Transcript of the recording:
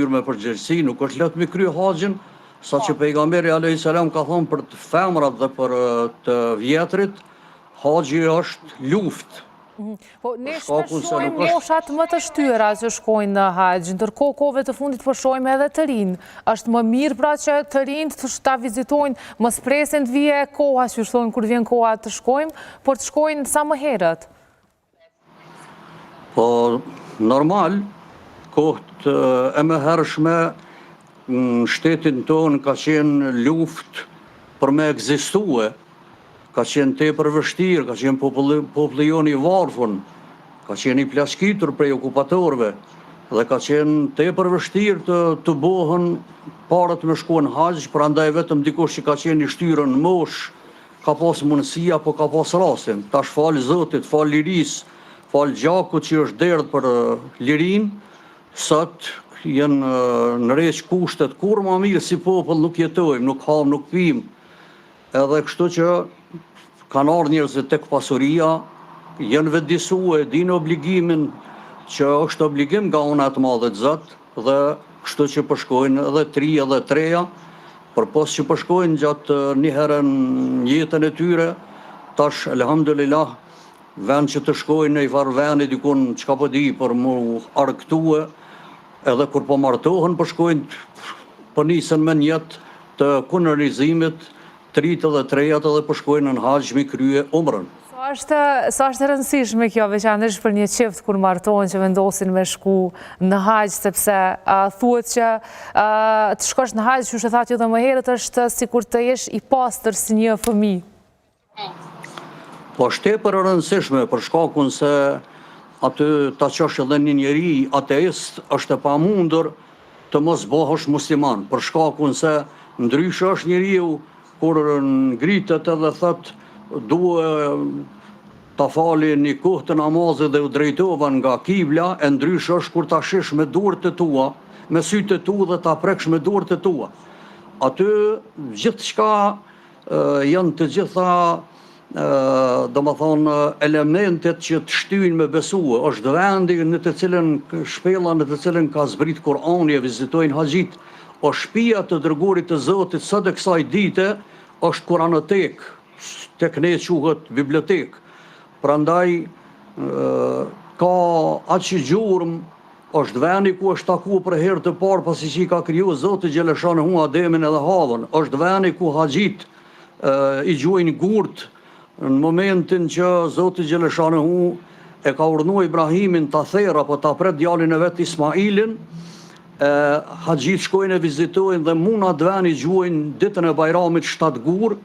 me përgjegjësi, nuk është lehtë me kry haxhin, sa që pejgamberi alayhis salam ka thonë për të femrat dhe për të vjetrit, haxhi është luftë. Po, ne shpeshojmë moshat më të shtyra që shkojnë në haxh, ndërkohë kohëve të fundit po shohim edhe të rinj. Është më mirë pra që të rinjt ta vizitojnë, mos presin të vijë koha, që thonë kur vjen koha të shkojmë, por të shkojnë sa më herët. Po, normal, kohët e mëhershme në shtetin tonë ka qenë luftë për me ekzistue, ka qenë tepër vështirë, ka qenë populli jon i varfën, ka qenë i plaskitur prej okupatorëve dhe ka qenë tepër vështirë të bohen parët me shku në haxh, prandaj vetëm dikush që ka qenë i shtyrën në moshë ka pas mundësi apo ka pas rastin. Tash fal Zotit, fal lirisë, fal gjakut që është derdhë për lirin, sot jenë në rreq kushtet, kur më mirë si popull nuk jetojmë, nuk ham, nuk pim, edhe kështu që kanë ardhur njerëzit tek pasuria, janë vetëdijsuar, dinë obligimin që është obligim nga ona e madhe të Zot, dhe kështu që po shkojnë edhe 3 edhe 3-ja, përpos që po shkojnë gjatë një herën jetën e tyre, tash elhamdulillah, vend që të shkojnë në i varveni dikun çka po di për mu argëtue, edhe kur po martohen po shkojnë, po nisen me një jetë të kunërizimit, 3 edhe 3-jat edhe po shkojnë në haxh me krye umrën. Sa është e rëndësishme kjo, veçanërisht për një çift kur martohen që vendosin me shku në haxh, sepse thuhet që të shkosh në haxh, që thatë edhe më herët, është sikur të jesh i pastër si një fëmijë. Po është tepër e rëndësishme për shkakun se aty ta qosh edhe një njeri ateist është e pamundur të mos bëhesh musliman, për shkakun se ndryshe është njeriu kur ngritet edhe thot duhe ta fali një kohë të namazit dhe u drejtova nga kibla, e ndryshe është kur ta shish me durët e tua, me sytë e tu dhe ta preksh me durët e tua. Aty gjithçka janë të gjitha domethënë elementet që të shtyjnë me besue, është vendi në të cilën shpella në të cilën ka zbrit Kur'ani e vizitojnë haxhit, o shtëpia të dërguarit të Zotit sot e kësaj dite është Kuranotek, tek ne quhet bibliotek. Prandaj ka aq gjurmë, është vendi ku është takuar për herë të parë pasi që i ka krijuar Zoti xhaleshanehu Ademin edhe Havën, është vendi ku haxhit i gjuajnë gurt në momentin që Zoti xhaleshanehu e ka urdhëruar Ibrahimin ta therrë apo ta pret djalin e vet Ismailin. Haxhit shkojnë e vizitojnë dhe muna dveni gjuajnë ditën e Bajramit 7 gur,